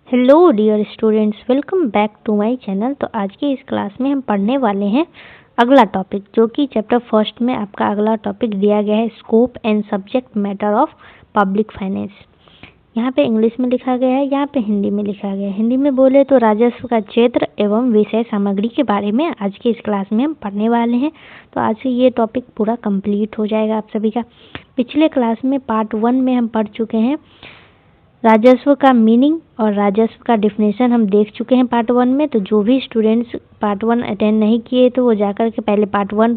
Hello dear students, welcome back to my channel. तो आज की इस क्लास में हम पढ़ने वाले हैं अगला टॉपिक, जो कि चैप्टर फर्स्ट में आपका अगला टॉपिक दिया गया है, scope and subject matter of public finance. यहाँ पे इंग्लिश में लिखा गया है, यहाँ पे हिंदी में लिखा गया है। हिंदी में बोले तो राजस्व का क्षेत्र एवं विषय सामग्री के बारे में आज की इस क्लास में हम पढ़ने वाले हैं। तो आज से ये टॉपिक पूरा कंप्लीट हो जाएगा आप सभी का। पिछले क्लास में पार्ट 1 में हम पढ़ चुके हैं राजस्व का मीनिंग और राजस्व का डिफिनेशन हम देख चुके हैं पार्ट 1 में। तो जो भी स्टूडेंट्स पार्ट 1 अटेंड नहीं किए तो वो जाकर के पहले पार्ट 1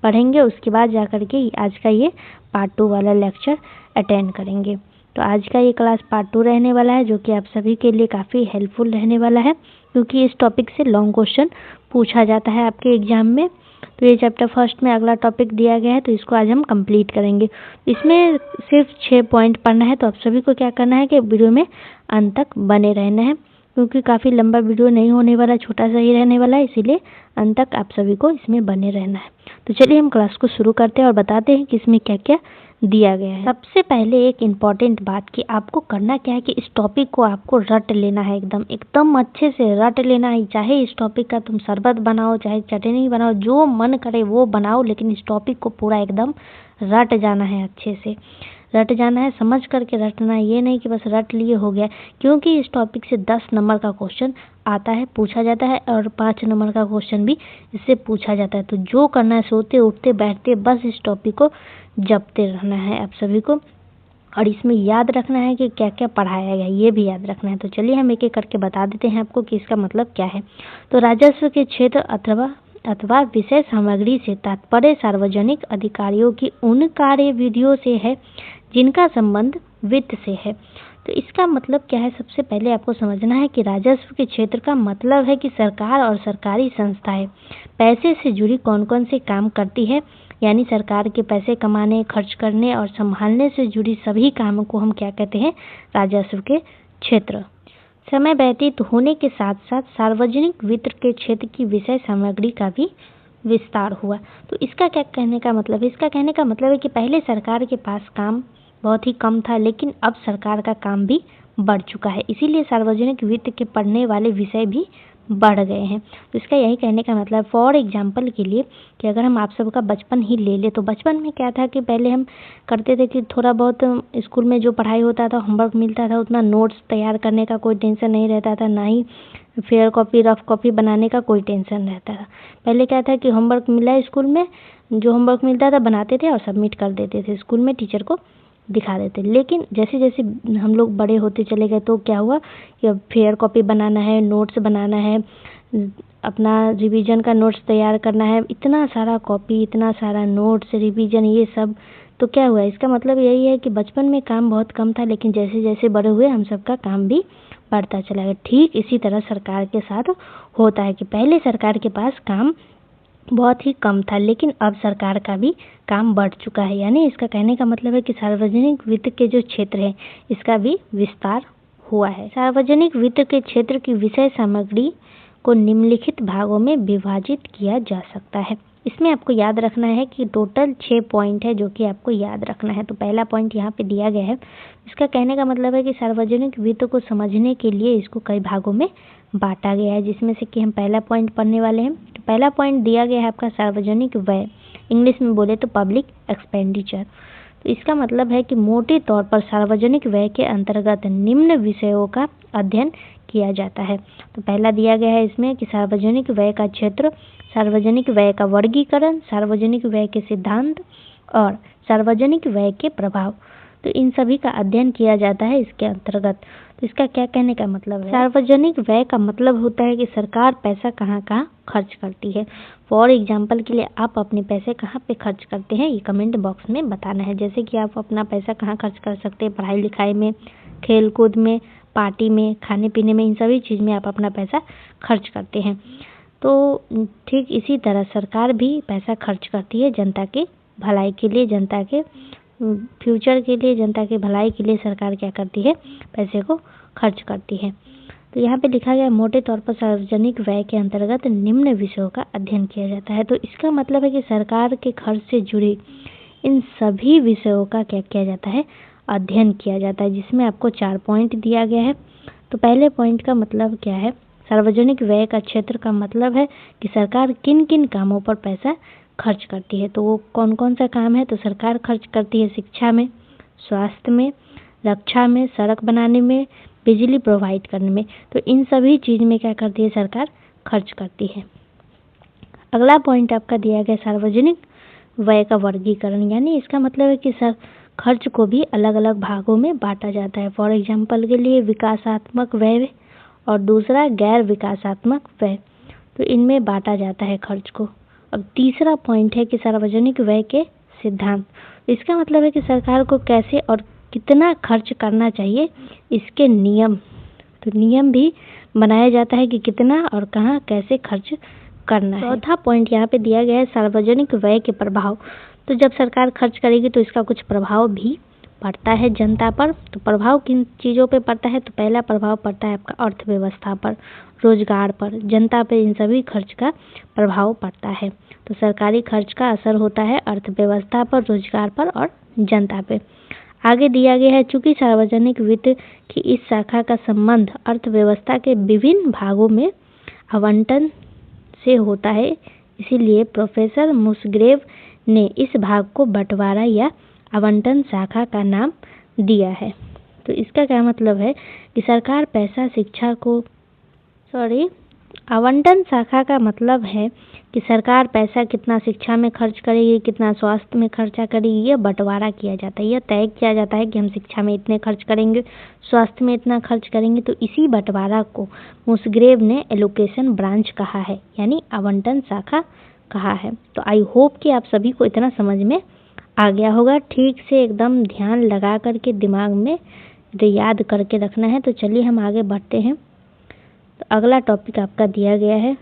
पढ़ेंगे, उसके बाद जाकर के आज का ये पार्ट 2 वाला लेक्चर अटेंड करेंगे। तो आज का ये क्लास पार्ट 2 रहने वाला है, जो कि आप सभी के लिए काफ़ी हेल्पफुल रहने वाला है, क्योंकि इस टॉपिक से लॉन्ग क्वेश्चन पूछा जाता है आपके एग्जाम में। तो ये चैप्टर फर्स्ट में अगला टॉपिक दिया गया है, तो इसको आज हम कंप्लीट करेंगे। इसमें सिर्फ 6 पॉइंट पढ़ना है, तो आप सभी को क्या करना है कि वीडियो में अंत तक बने रहना है, क्योंकि काफ़ी लंबा वीडियो नहीं होने वाला, छोटा सा ही रहने वाला है, इसीलिए अंत तक आप सभी को इसमें बने रहना है। तो चलिए हम क्लास को शुरू करते हैं और बताते हैं कि इसमें क्या क्या दिया गया है। सबसे पहले एक इम्पॉर्टेंट बात कि आपको करना क्या है कि इस टॉपिक को आपको रट लेना है, एकदम अच्छे से रट लेना है। चाहे इस टॉपिक का तुम शरबत बनाओ, चाहे चटनी बनाओ, जो मन करे वो बनाओ, लेकिन इस टॉपिक को पूरा एकदम रट जाना है, अच्छे से रट जाना है, समझ करके रटना है। ये नहीं कि बस रट लिए हो गया, क्योंकि इस टॉपिक से 10 नंबर का क्वेश्चन आता है, पूछा जाता है, और 5 नंबर का क्वेश्चन भी इससे पूछा जाता है। तो जो करना है, सोते उठते बैठते बस इस टॉपिक को जपते रहना है आप सभी को, और इसमें याद रखना है कि क्या क्या पढ़ाया गया, ये भी याद रखना है। तो चलिए हम एक एक करके बता देते हैं आपको कि इसका मतलब क्या है। तो राजस्व के क्षेत्र अथवा विषय सामग्री से तात्पर्य सार्वजनिक अधिकारियों की उन कार्य विधियों से है जिनका संबंध वित्त से है। तो इसका मतलब क्या है, सबसे पहले आपको समझना है कि राजस्व के क्षेत्र का मतलब है कि सरकार और सरकारी संस्थाएं पैसे से जुड़ी कौन कौन से काम करती है, यानी सरकार के पैसे कमाने, खर्च करने और संभालने से जुड़ी सभी कामों को हम क्या कहते हैं, राजस्व के क्षेत्र। समय व्यतीत होने के साथ साथ सार्वजनिक वित्त के क्षेत्र की विषय सामग्री का भी विस्तार हुआ। तो इसका क्या कहने का मतलब है, इसका कहने का मतलब है कि पहले सरकार के पास काम बहुत ही कम था, लेकिन अब सरकार का काम भी बढ़ चुका है, इसीलिए सार्वजनिक वित्त के पढ़ने वाले विषय भी बढ़ गए हैं। तो इसका यही कहने का मतलब, फॉर एग्जाम्पल के लिए कि अगर हम आप सबका बचपन ही ले ले, तो बचपन में क्या था कि पहले हम करते थे कि थोड़ा बहुत स्कूल में जो पढ़ाई होता था, होमवर्क मिलता था, उतना नोट्स तैयार करने का कोई टेंशन नहीं रहता था, ना ही फेयर कॉपी रफ कॉपी बनाने का कोई टेंशन रहता था। पहले क्या था कि होमवर्क मिला स्कूल में, जो होमवर्क मिलता था बनाते थे और सबमिट कर देते थे, स्कूल में टीचर को दिखा देते। लेकिन जैसे जैसे हम लोग बड़े होते चले गए, तो क्या हुआ कि अब फेयर कॉपी बनाना है, नोट्स बनाना है, अपना रिवीजन का नोट्स तैयार करना है, इतना सारा कॉपी, इतना सारा नोट्स, रिवीजन, ये सब। तो क्या हुआ, इसका मतलब यही है कि बचपन में काम बहुत कम था, लेकिन जैसे जैसे बड़े हुए हम सबका काम भी बढ़ता चला गया। ठीक इसी तरह सरकार के साथ होता है कि पहले सरकार के पास काम बहुत ही कम था, लेकिन अब सरकार का भी काम बढ़ चुका है। यानी इसका कहने का मतलब है कि सार्वजनिक वित्त के जो क्षेत्र है, इसका भी विस्तार हुआ है। सार्वजनिक वित्त के क्षेत्र की विषय सामग्री को निम्नलिखित भागों में विभाजित किया जा सकता है। इसमें आपको याद रखना है कि टोटल 6 पॉइंट है, जो कि आपको याद रखना है। तो पहला पॉइंट यहाँ पे दिया गया है, इसका कहने का मतलब है कि सार्वजनिक वित्त को समझने के लिए इसको कई भागों में बांटा गया है, जिसमें से कि हम पहला पॉइंट पढ़ने वाले हैं। तो पहला पॉइंट दिया गया है आपका सार्वजनिक व्यय, इंग्लिश में बोले तो पब्लिक एक्सपेंडिचर। तो इसका मतलब है कि मोटे तौर पर सार्वजनिक व्यय के अंतर्गत निम्न विषयों का अध्ययन किया जाता है। तो पहला दिया गया है इसमें कि सार्वजनिक व्यय का क्षेत्र, सार्वजनिक व्यय का वर्गीकरण, सार्वजनिक व्यय के सिद्धांत और सार्वजनिक व्यय के प्रभाव। तो इन सभी का अध्ययन किया जाता है इसके अंतर्गत। तो इसका क्या कहने का मतलब है, सार्वजनिक व्यय का मतलब होता है कि सरकार पैसा कहाँ कहाँ खर्च करती है। फॉर एग्जाम्पल के लिए आप अपने पैसे कहाँ पे खर्च करते हैं, ये कमेंट बॉक्स में बताना है। जैसे कि आप अपना पैसा कहाँ खर्च कर सकते हैं, पढ़ाई लिखाई में, खेल कूद में, पार्टी में, खाने पीने में, इन सभी चीज़ में आप अपना पैसा खर्च करते हैं। तो ठीक इसी तरह सरकार भी पैसा खर्च करती है जनता के भलाई के लिए, जनता के फ्यूचर के लिए, जनता की भलाई के लिए सरकार क्या करती है, पैसे को खर्च करती है। तो यहाँ पे लिखा गया मोटे तौर पर सार्वजनिक व्यय के अंतर्गत निम्न विषयों का अध्ययन किया जाता है। तो इसका मतलब है कि सरकार के खर्च से जुड़े इन सभी विषयों का क्या किया जाता है, अध्ययन किया जाता है, जिसमें आपको 4 पॉइंट दिया गया है। तो पहले पॉइंट का मतलब क्या है, सार्वजनिक व्यय का क्षेत्र का मतलब है कि सरकार किन किन कामों पर पैसा खर्च करती है। तो वो कौन कौन सा काम है, तो सरकार खर्च करती है शिक्षा में, स्वास्थ्य में, रक्षा में, सड़क बनाने में, बिजली प्रोवाइड करने में। तो इन सभी चीज में क्या करती है, सरकार खर्च करती है। अगला पॉइंट आपका दिया गया सार्वजनिक व्यय का वर्गीकरण, यानी इसका मतलब है कि खर्च को भी अलग अलग भागों में बांटा जाता है। फॉर एग्जाम्पल के लिए विकासात्मक व्यय और दूसरा गैर विकासात्मक व्यय, तो इनमें बांटा जाता है खर्च को। अब तीसरा पॉइंट है कि सार्वजनिक व्यय के सिद्धांत, इसका मतलब है कि सरकार को कैसे और कितना खर्च करना चाहिए, इसके नियम, तो नियम भी बनाया जाता है कि कितना और कहाँ कैसे खर्च करना है। चौथा पॉइंट यहाँ पे दिया गया है सार्वजनिक व्यय के प्रभाव। तो जब सरकार खर्च करेगी तो इसका कुछ प्रभाव भी पड़ता है जनता पर। तो प्रभाव किन चीज़ों पे पड़ता है, तो पहला प्रभाव पड़ता है आपका अर्थव्यवस्था पर, रोजगार पर, जनता पे, इन सभी खर्च का प्रभाव पड़ता है। तो सरकारी खर्च का असर होता है अर्थव्यवस्था पर, रोजगार पर और जनता पे। आगे दिया गया है, चूंकि सार्वजनिक वित्त की इस शाखा का संबंध अर्थव्यवस्था के विभिन्न भागों में आवंटन से होता है, इसीलिए प्रोफेसर मुसग्रेव ने इस भाग को बंटवारा या आवंटन शाखा का नाम दिया है। तो इसका क्या मतलब है कि सरकार पैसा शिक्षा को आवंटन शाखा का मतलब है कि सरकार पैसा कितना शिक्षा में खर्च करेगी, कितना स्वास्थ्य में खर्चा करेगी, यह बंटवारा किया जाता है। यह तय किया जाता है कि हम शिक्षा में इतने खर्च करेंगे, स्वास्थ्य में इतना खर्च करेंगे। तो इसी बंटवारा को मुसग्रेव ने एलोकेशन ब्रांच कहा है, यानी आवंटन शाखा कहा है। तो आई होप कि आप सभी को इतना समझ में आ गया होगा। ठीक से एकदम ध्यान लगा करके दिमाग में याद करके रखना है। तो चलिए हम आगे बढ़ते हैं। तो अगला टॉपिक आपका दिया गया है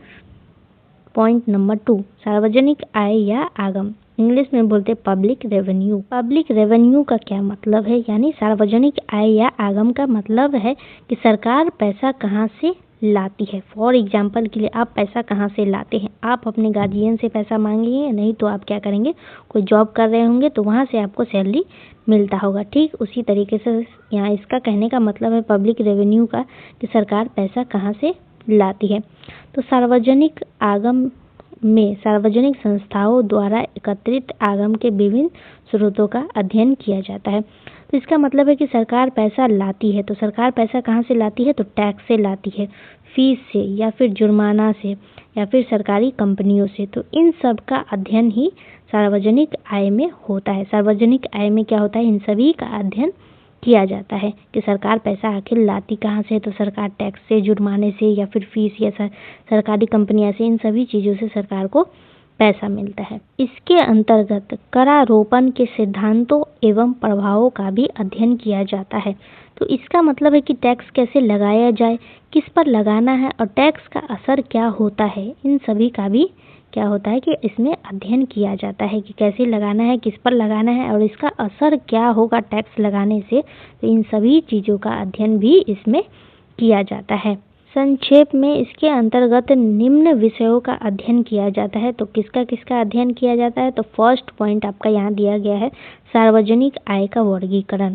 पॉइंट नंबर 2, सार्वजनिक आय या आगम, इंग्लिश में बोलते पब्लिक रेवेन्यू। पब्लिक रेवेन्यू का क्या मतलब है, यानी सार्वजनिक आय या आगम का मतलब है कि सरकार पैसा कहाँ से लाती है। फॉर एग्जाम्पल के लिए आप पैसा कहाँ से लाते हैं, आप अपने गार्जियन से पैसा मांगेंगे, नहीं तो आप क्या करेंगे, कोई जॉब कर रहे होंगे तो वहाँ से आपको सैलरी मिलता होगा। ठीक उसी तरीके से यहाँ इसका कहने का मतलब है पब्लिक रेवेन्यू का कि सरकार पैसा कहाँ से लाती है। तो सार्वजनिक आगम में सार्वजनिक संस्थाओं द्वारा एकत्रित आगम के विभिन्न स्रोतों का अध्ययन किया जाता है। तो इसका मतलब है कि सरकार पैसा लाती है, तो सरकार पैसा कहाँ से लाती है, तो टैक्स से लाती है, फीस से या फिर जुर्माना से या फिर सरकारी कंपनियों से। तो इन सब का अध्ययन ही सार्वजनिक आय में होता है। सार्वजनिक आय में क्या होता है, इन सभी का अध्ययन किया जाता है कि सरकार पैसा आखिर लाती कहाँ से। तो सरकार टैक्स से, जुर्माने से या फिर फीस या सरकारी कंपनियां से, इन सभी चीज़ों से सरकार को पैसा मिलता है। इसके अंतर्गत करारोपण के सिद्धांतों एवं प्रभावों का भी अध्ययन किया जाता है। तो इसका मतलब है कि टैक्स कैसे लगाया जाए, किस पर लगाना है और टैक्स का असर क्या होता है, इन सभी का भी क्या होता है कि इसमें अध्ययन किया जाता है कि कैसे लगाना है, किस पर लगाना है और इसका असर क्या होगा टैक्स लगाने से। तो इन सभी चीज़ों का अध्ययन भी इसमें किया जाता है। संक्षेप में इसके अंतर्गत निम्न विषयों का अध्ययन किया जाता है। तो किसका किसका अध्ययन किया जाता है, तो फर्स्ट पॉइंट आपका यहाँ दिया गया है सार्वजनिक आय का वर्गीकरण,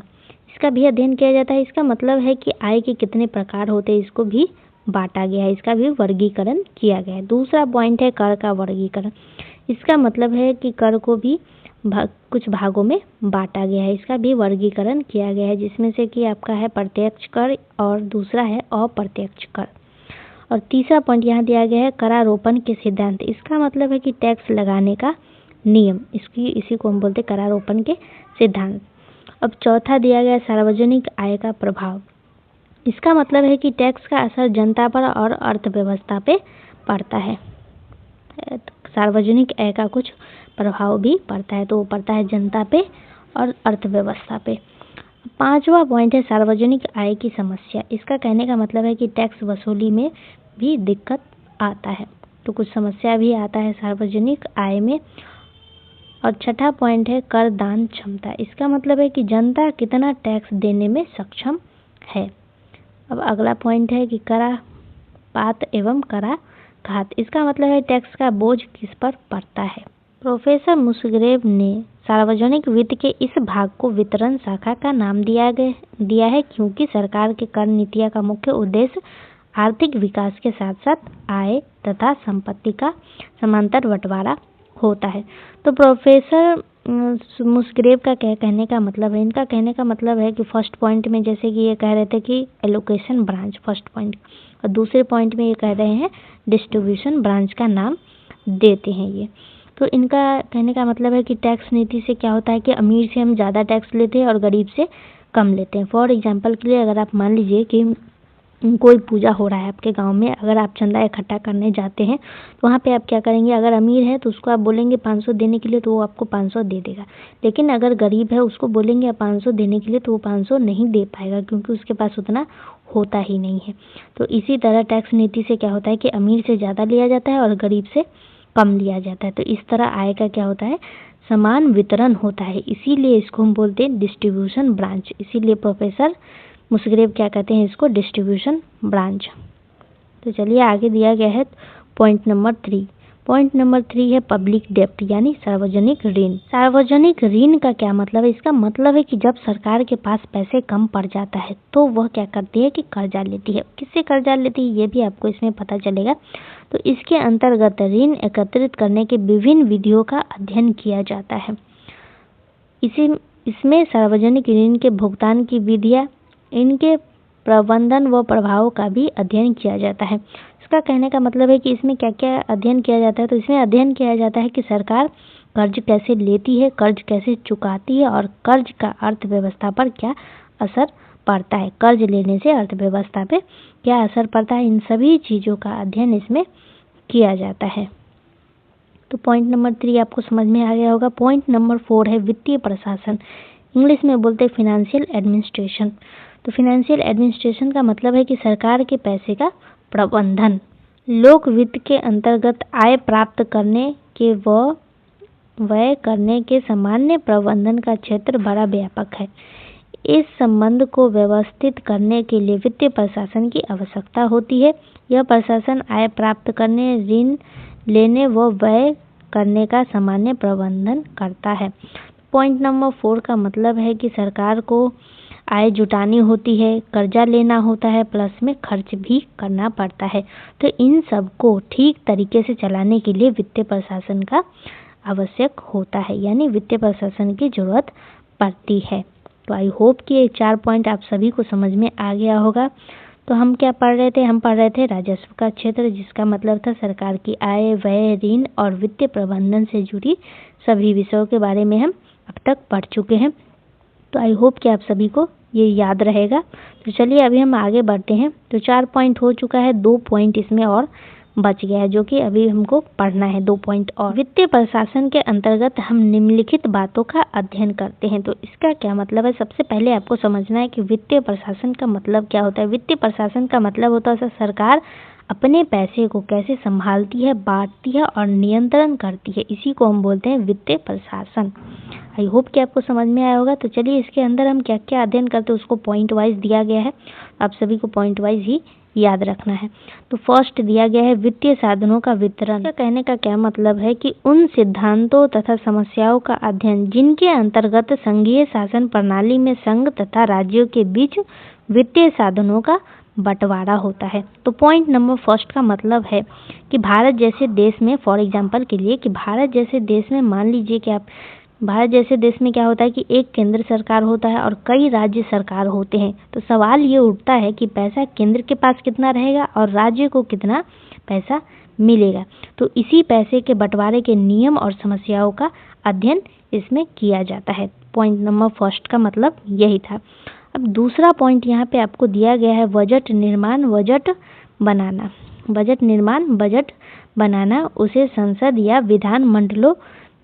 इसका भी अध्ययन किया जाता है। इसका मतलब है कि आय के कितने प्रकार होते हैं, इसको भी बांटा गया है, इसका भी वर्गीकरण किया गया है। दूसरा पॉइंट है कर का वर्गीकरण, इसका मतलब है कि कर को भी कुछ भागों में बांटा गया है, इसका भी वर्गीकरण किया गया है, जिसमें से कि आपका है प्रत्यक्ष कर और दूसरा है अप्रत्यक्ष कर। और तीसरा पॉइंट यहाँ दिया गया है करारोपण के सिद्धांत, इसका मतलब है कि टैक्स लगाने का नियम, इसी को हम बोलते करारोपण के सिद्धांत। अब चौथा दिया गया सार्वजनिक आय का प्रभाव, इसका मतलब है कि टैक्स का असर जनता पर और अर्थव्यवस्था पे पड़ता है। सार्वजनिक आय का कुछ प्रभाव भी पड़ता है, तो वो पड़ता है जनता पे और अर्थव्यवस्था पे। पांचवा पॉइंट है सार्वजनिक आय की समस्या, इसका कहने का मतलब है कि टैक्स वसूली में भी दिक्कत आता है, तो कुछ समस्या भी आता है सार्वजनिक आय में। और छठा पॉइंट है कर दान क्षमता, इसका मतलब है कि जनता कितना टैक्स देने में सक्षम है। अब अगला पॉइंट है कि करापात एवं कराघात, इसका मतलब है टैक्स का बोझ किस पर पड़ता है, प्रोफेसर मुशर्रफ ने सार्वजनिक वित्त के इस भाग को वितरण शाखा का नाम दिया है क्योंकि सरकार के कर नीतियाँ का मुख्य उद्देश्य आर्थिक विकास के साथ साथ आय तथा संपत्ति का समांतर बंटवारा होता है। तो प्रोफेसर मुशर्रफ का क्या कहने का मतलब है, इनका कहने का मतलब है कि फर्स्ट पॉइंट में जैसे कि ये कह रहे थे कि एलोकेशन ब्रांच फर्स्ट पॉइंट, और दूसरे पॉइंट में ये कह रहे हैं डिस्ट्रीब्यूशन ब्रांच का नाम देते हैं ये। तो इनका कहने का मतलब है कि टैक्स नीति से क्या होता है कि अमीर से हम ज़्यादा टैक्स लेते हैं और गरीब से कम लेते हैं। फॉर एग्जांपल के लिए अगर आप मान लीजिए कि कोई पूजा हो रहा है आपके गांव में, अगर आप चंदा इकट्ठा करने जाते हैं तो वहाँ पे आप क्या करेंगे, अगर अमीर है तो उसको आप बोलेंगे 500 देने के लिए तो वो आपको 500 दे देगा, लेकिन अगर गरीब है उसको बोलेंगे आप 500 देने के लिए तो वो 500 नहीं दे पाएगा क्योंकि उसके पास उतना होता ही नहीं है। तो इसी तरह टैक्स नीति से क्या होता है कि अमीर से ज़्यादा लिया जाता है और गरीब से कम लिया जाता है। तो इस तरह आय का क्या होता है, समान वितरण होता है, इसीलिए इसको हम बोलते हैं डिस्ट्रीब्यूशन ब्रांच। इसीलिए प्रोफेसर मुशर्रफ क्या कहते हैं इसको, डिस्ट्रीब्यूशन ब्रांच। तो चलिए आगे दिया गया है पॉइंट नंबर 3। पॉइंट नंबर 3 है पब्लिक डेप्ट यानी सार्वजनिक ऋण। सार्वजनिक ऋण का क्या मतलब है, इसका मतलब है कि जब सरकार के पास पैसे कम पड़ जाता है तो वह क्या करती है कि कर्जा लेती है। किससे कर्जा लेती है ये भी आपको इसमें पता चलेगा। तो इसके अंतर्गत ऋण एकत्रित करने के विभिन्न विधियों का अध्ययन किया जाता है। इसमें सार्वजनिक ऋण के भुगतान की विधियां, इनके प्रबंधन व प्रभाव का भी अध्ययन किया जाता है। इसका कहने का मतलब है कि इसमें क्या क्या अध्ययन किया जाता है। तो इसमें अध्ययन किया जाता है कि सरकार कर्ज कैसे लेती है, कर्ज कैसे चुकाती है और कर्ज का अर्थव्यवस्था पर क्या असर पड़ता है, कर्ज लेने से अर्थव्यवस्था पे क्या असर पड़ता है, इन सभी चीज़ों का अध्ययन इसमें किया जाता है। तो पॉइंट नंबर 3 आपको समझ में आ गया होगा। पॉइंट नंबर 4 है वित्तीय प्रशासन, इंग्लिश में बोलते हैं फाइनेंशियल एडमिनिस्ट्रेशन। तो फाइनेंशियल एडमिनिस्ट्रेशन का मतलब है कि सरकार के पैसे का प्रबंधन। लोक वित्त के अंतर्गत आय प्राप्त करने के व व्यय करने के सामान्य प्रबंधन का क्षेत्र बड़ा व्यापक है। इस संबंध को व्यवस्थित करने के लिए वित्तीय प्रशासन की आवश्यकता होती है। यह प्रशासन आय प्राप्त करने, ऋण लेने व व्यय करने का सामान्य प्रबंधन करता है। पॉइंट नंबर 4 का मतलब है कि सरकार को आय जुटानी होती है, कर्जा लेना होता है, प्लस में खर्च भी करना पड़ता है। तो इन सब को ठीक तरीके से चलाने के लिए वित्तीय प्रशासन का आवश्यक होता है, यानी वित्तीय प्रशासन की जरूरत पड़ती है। तो आई होप कि ये 4 पॉइंट आप सभी को समझ में आ गया होगा। तो हम क्या पढ़ रहे थे, हम पढ़ रहे थे राजस्व का क्षेत्र, जिसका मतलब था सरकार की आय, व्यय, ऋण और वित्तीय प्रबंधन से जुड़ी सभी विषयों के बारे में हम अब तक पढ़ चुके हैं। तो आई होप कि आप सभी को ये याद रहेगा। तो चलिए अभी हम आगे बढ़ते हैं। तो 4 पॉइंट हो चुका है, 2 पॉइंट इसमें और बच गया है जो कि अभी हमको पढ़ना है, 2 पॉइंट और। वित्तीय प्रशासन के अंतर्गत हम निम्नलिखित बातों का अध्ययन करते हैं। तो इसका क्या मतलब है, सबसे पहले आपको समझना है कि वित्तीय प्रशासन का मतलब क्या होता है। वित्तीय प्रशासन का मतलब होता है सरकार अपने पैसे को कैसे संभालती है, बांटती है और नियंत्रण करती है, इसी को हम बोलते हैं वित्तीय प्रशासन। आई होप कि आपको समझ में आया होगा। तो चलिए इसके अंदर हम क्या क्या अध्ययन करते हैं उसको पॉइंट वाइज दिया गया है, आप सभी को पॉइंट वाइज ही याद रखना है। तो फर्स्ट दिया गया है वित्तीय साधनों का वितरण। कहने का क्या मतलब है कि उन सिद्धांतों तथा समस्याओं का अध्ययन जिनके अंतर्गत संघीय शासन प्रणाली में संघ तथा राज्यों के बीच वित्तीय साधनों का बंटवारा होता है। तो पॉइंट नंबर फर्स्ट का मतलब है कि भारत जैसे देश में, फॉर एग्जांपल के लिए, कि भारत जैसे देश में मान लीजिए कि आप भारत जैसे देश में क्या होता है कि एक केंद्र सरकार होता है और कई राज्य सरकार होते हैं। तो सवाल ये उठता है कि पैसा केंद्र के पास कितना रहेगा और राज्य को कितना पैसा मिलेगा। तो इसी पैसे के बंटवारे के नियम और समस्याओं का अध्ययन इसमें किया जाता है। पॉइंट नंबर फर्स्ट का मतलब यही था। अब दूसरा पॉइंट यहाँ पे आपको दिया गया है बजट निर्माण, बजट बनाना। बजट निर्माण, बजट बनाना, उसे संसद या विधान मंडलों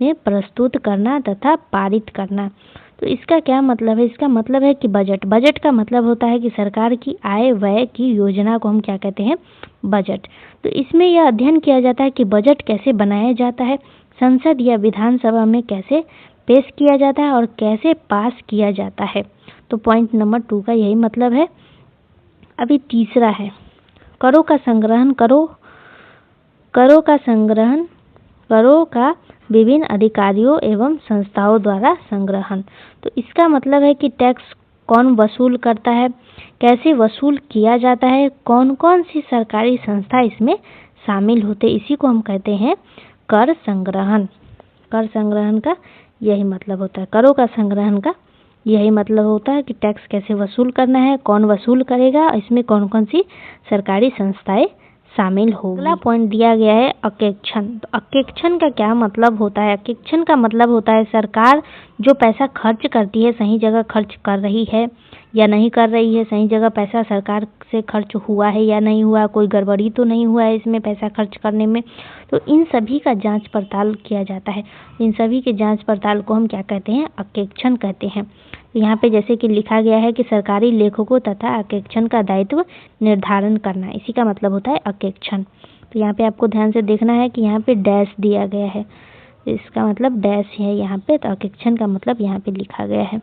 में प्रस्तुत करना तथा पारित करना। तो इसका क्या मतलब है, इसका मतलब है कि बजट का मतलब होता है कि सरकार की आय व्यय की योजना को हम क्या कहते हैं, बजट। तो इसमें यह अध्ययन किया जाता है कि बजट कैसे बनाया जाता है, संसद या विधानसभा में कैसे पेश किया जाता है और कैसे पास किया जाता है। तो पॉइंट नंबर 2 का यही मतलब है। अभी तीसरा है करों का संग्रहण, करों का विभिन्न अधिकारियों एवं संस्थाओं द्वारा संग्रहण। तो इसका मतलब है कि टैक्स कौन वसूल करता है, कैसे वसूल किया जाता है, कौन कौन सी सरकारी संस्था इसमें शामिल होते, इसी को हम कहते हैं कर संग्रहण। कर संग्रहण का यही मतलब होता है, करों का संग्रहण का यही मतलब होता है कि टैक्स कैसे वसूल करना है, कौन वसूल करेगा, इसमें कौन कौन सी सरकारी संस्थाएं शामिल होगी। अगला पॉइंट दिया गया है अकेक्षण। तो अकेक्षण का क्या मतलब होता है? अकेक्षण का मतलब होता है सरकार जो पैसा खर्च करती है सही जगह खर्च कर रही है या नहीं कर रही है, सही जगह पैसा सरकार से खर्च हुआ है या नहीं हुआ, कोई गड़बड़ी तो नहीं हुआ है इसमें पैसा खर्च करने में। तो इन सभी का जांच पड़ताल किया जाता है। इन सभी के जांच पड़ताल को हम क्या कहते हैं? अकेक्षण कहते हैं। तो यहाँ पे जैसे कि लिखा गया है कि सरकारी लेखकों तथा अकेक्षण का दायित्व निर्धारण करना, इसी का मतलब होता है अकेक्षण। तो यहाँ पे आपको ध्यान से देखना है कि यहाँ पे डैश दिया गया है, इसका मतलब डैश है यहाँ पे, तो अकेक्षण का मतलब यहाँ पे लिखा गया है।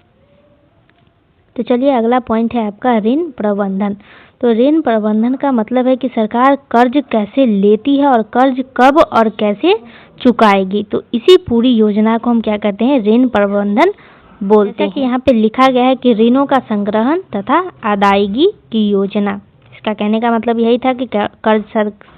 तो चलिए अगला पॉइंट है आपका ऋण प्रबंधन। तो ऋण प्रबंधन का मतलब है कि सरकार कर्ज कैसे लेती है और कर्ज कब और कैसे चुकाएगी। तो इसी पूरी योजना को हम क्या कहते हैं? ऋण प्रबंधन बोलते हैं। कि यहाँ पे लिखा गया है कि ऋणों का संग्रहण तथा अदायगी की योजना। इसका कहने का मतलब यही था कि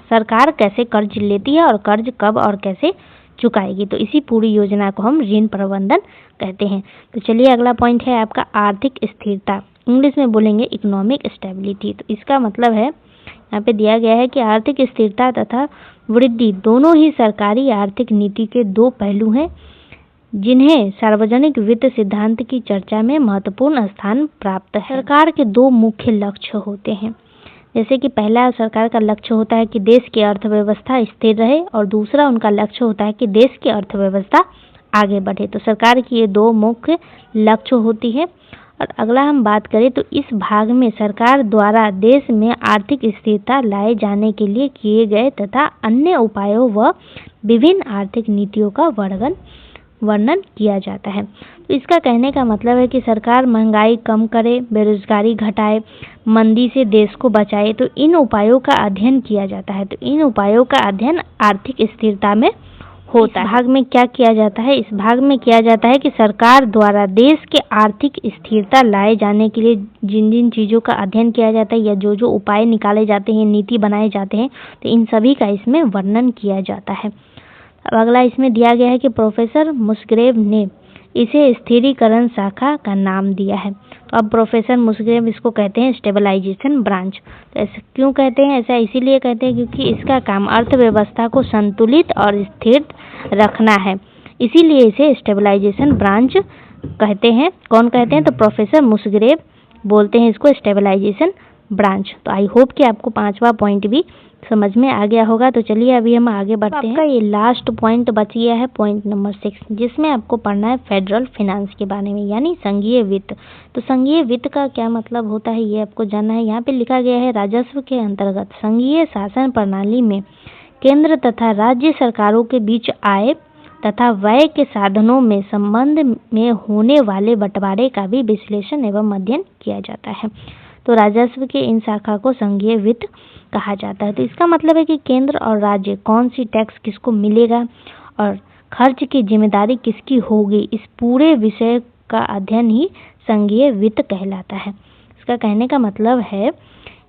सरकार कैसे कर्ज लेती है और कर्ज कब और कैसे चुकाएगी। तो इसी पूरी योजना को हम ऋण प्रबंधन कहते हैं। तो चलिए अगला पॉइंट है आपका आर्थिक स्थिरता। इंग्लिश में बोलेंगे इकोनॉमिक स्टेबिलिटी। तो इसका मतलब है यहाँ पे दिया गया है कि आर्थिक स्थिरता तथा वृद्धि दोनों ही सरकारी आर्थिक नीति के दो पहलू हैं जिन्हें सार्वजनिक वित्त सिद्धांत की चर्चा में महत्वपूर्ण स्थान प्राप्त है। सरकार के दो मुख्य लक्ष्य होते हैं, जैसे कि पहला सरकार का लक्ष्य होता है कि देश की अर्थव्यवस्था स्थिर रहे और दूसरा उनका लक्ष्य होता है कि देश की अर्थव्यवस्था आगे बढ़े। तो सरकार की ये दो मुख्य लक्ष्य होती है। और अगला हम बात करें तो इस भाग में सरकार द्वारा देश में आर्थिक स्थिरता लाए जाने के लिए किए गए तथा अन्य उपायों व विभिन्न आर्थिक नीतियों का वर्णन किया जाता है। तो इसका कहने का मतलब है कि सरकार महंगाई कम करे, बेरोजगारी घटाए, मंदी से देश को बचाए। तो इन उपायों का अध्ययन किया जाता है। तो इन उपायों का अध्ययन आर्थिक स्थिरता में होता है। इस भाग में क्या किया जाता है? इस भाग में किया जाता है कि सरकार द्वारा देश के आर्थिक स्थिरता लाए जाने के लिए जिन जिन चीज़ों का अध्ययन किया जाता है या जो जो उपाय निकाले जाते हैं, नीति बनाए जाते हैं, तो इन सभी का इसमें वर्णन किया जाता है। अब अगला इसमें दिया गया है कि प्रोफेसर मुस्ग्रेव ने इसे स्थिरीकरण शाखा का नाम दिया है। तो अब प्रोफेसर मुस्ग्रेव इसको कहते हैं स्टेबलाइजेशन ब्रांच। तो ऐसा क्यों कहते हैं? ऐसा इसीलिए कहते हैं क्योंकि इसका काम अर्थव्यवस्था को संतुलित और स्थिर रखना है, इसीलिए इसे स्टेबलाइजेशन ब्रांच कहते हैं। कौन कहते हैं? तो प्रोफेसर मुस्ग्रेव बोलते हैं इसको स्टेबलाइजेशन ब्रांच। तो आई होप कि आपको पांचवा पॉइंट भी समझ में आ गया होगा। तो चलिए अभी हम आगे बढ़ते हैं। आपका ये लास्ट पॉइंट बच गया है, पॉइंट नंबर 6, जिसमें आपको पढ़ना है फेडरल फाइनेंस के बारे में, यानी संघीय वित्त। तो संघीय वित्त का क्या मतलब होता है ये आपको जानना है। यहाँ पे लिखा गया है राजस्व के अंतर्गत संघीय शासन प्रणाली में केंद्र तथा राज्य सरकारों के बीच आय तथा व्यय के साधनों में संबंध में होने वाले बंटवारे का भी विश्लेषण एवं अध्ययन किया जाता है। तो राजस्व के इन शाखा को संघीय वित्त कहा जाता है। तो इसका मतलब है कि केंद्र और राज्य कौन सी टैक्स किसको मिलेगा और खर्च की जिम्मेदारी किसकी होगी, इस पूरे विषय का अध्ययन ही संघीय वित्त कहलाता है। इसका कहने का मतलब है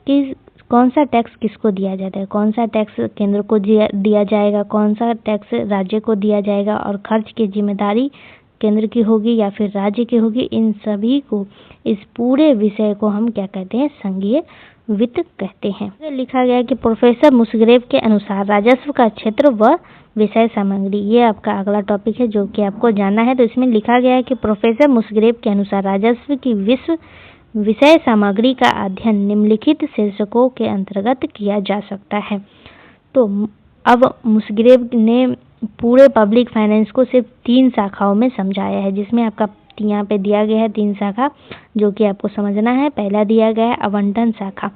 कि कौन सा टैक्स किसको दिया जाता है, कौन सा टैक्स केंद्र को दिया जाएगा, कौन सा टैक्स राज्य को दिया जाएगा और खर्च की जिम्मेदारी केंद्र की होगी या फिर राज्य की होगी, इन सभी को, इस पूरे विषय को हम क्या कहते हैं? संघीय वित्त कहते हैं। लिखा गया है कि प्रोफेसर मुस्ग्रेव के अनुसार राजस्व का क्षेत्र व विषय सामग्री, ये आपका अगला टॉपिक है जो कि आपको जानना है। तो इसमें लिखा गया है कि प्रोफेसर मुस्ग्रेव के अनुसार राजस्व की विषय सामग्री का अध्ययन निम्नलिखित शीर्षकों के अंतर्गत किया जा सकता है। तो अब मुस्ग्रेव ने पूरे पब्लिक फाइनेंस को सिर्फ 3 शाखाओं में समझाया है, जिसमें आपका यहाँ पे दिया गया है 3 शाखा जो कि आपको समझना है। पहला दिया गया है आवंटन शाखा,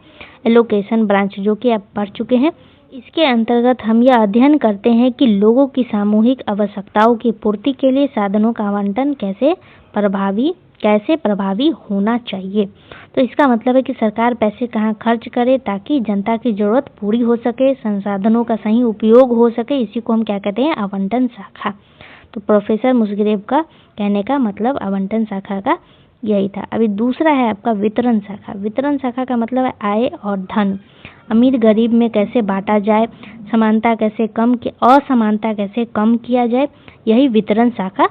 एलोकेशन ब्रांच, जो कि आप पढ़ चुके हैं। इसके अंतर्गत हम यह अध्ययन करते हैं कि लोगों की सामूहिक आवश्यकताओं की पूर्ति के लिए साधनों का आवंटन कैसे प्रभावी कैसे प्रभावी होना चाहिए। तो इसका मतलब है कि सरकार पैसे कहाँ खर्च करे ताकि जनता की ज़रूरत पूरी हो सके, संसाधनों का सही उपयोग हो सके। इसी को हम क्या कहते हैं, आवंटन शाखा। तो प्रोफेसर मुशर्रफ का कहने का मतलब आवंटन शाखा का यही था। अभी दूसरा है आपका वितरण शाखा। वितरण शाखा का मतलब है आय और धन, अमीर गरीब में कैसे बांटा जाए, असमानता कैसे कम किया जाए, यही वितरण शाखा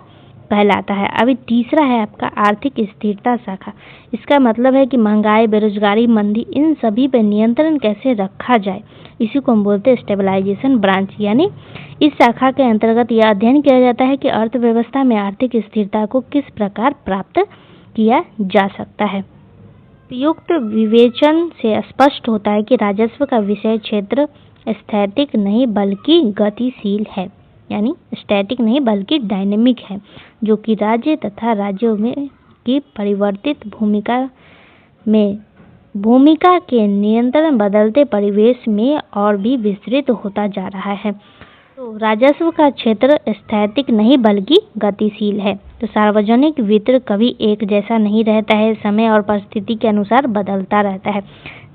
कहलाता है। अभी तीसरा है आपका आर्थिक स्थिरता शाखा। इसका मतलब है कि महंगाई, बेरोजगारी, मंदी, इन सभी पर नियंत्रण कैसे रखा जाए, इसी को हम बोलते हैं स्टेबलाइजेशन ब्रांच। यानी इस शाखा के अंतर्गत यह अध्ययन किया जाता है कि अर्थव्यवस्था में आर्थिक स्थिरता को किस प्रकार प्राप्त किया जा सकता है। उपयुक्त विवेचन से स्पष्ट होता है कि राजस्व का विषय क्षेत्र स्थैतिक नहीं बल्कि गतिशील है, यानी स्टैटिक नहीं बल्कि डायनेमिक है, जो कि राज्य तथा राज्यों में की परिवर्तित भूमिका के नियंत्रण बदलते परिवेश में और भी विस्तृत होता जा रहा है। तो राजस्व का क्षेत्र स्थैतिक नहीं बल्कि गतिशील है। तो सार्वजनिक वित्त कभी एक जैसा नहीं रहता है, समय और परिस्थिति के अनुसार बदलता रहता है।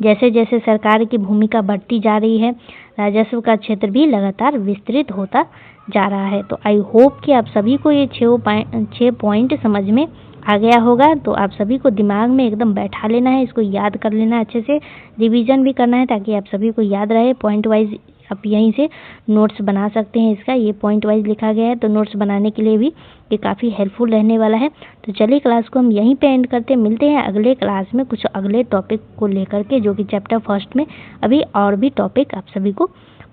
जैसे जैसे सरकार की भूमिका बढ़ती जा रही है, राजस्व का क्षेत्र भी लगातार विस्तृत होता जा रहा है। तो आई होप कि आप सभी को ये 6 पॉइंट समझ में आ गया होगा। तो आप सभी को दिमाग में एकदम बैठा लेना है, इसको याद कर लेना है, अच्छे से रिवीजन भी करना है ताकि आप सभी को याद रहे। पॉइंट वाइज आप यहीं से नोट्स बना सकते हैं। इसका ये पॉइंट वाइज लिखा गया है, तो नोट्स बनाने के लिए भी ये काफ़ी हेल्पफुल रहने वाला है। तो चलिए क्लास को हम यहीं पे एंड करते हैं। मिलते हैं अगले क्लास में कुछ अगले टॉपिक को लेकर के, जो कि चैप्टर फर्स्ट में अभी और भी टॉपिक आप सभी को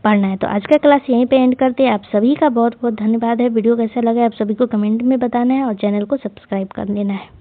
पढ़ना है। तो आज का क्लास यहीं पे एंड करते हैं। आप सभी का बहुत बहुत धन्यवाद है। वीडियो कैसा लगा आप सभी को कमेंट में बताना है और चैनल को सब्सक्राइब कर लेना है।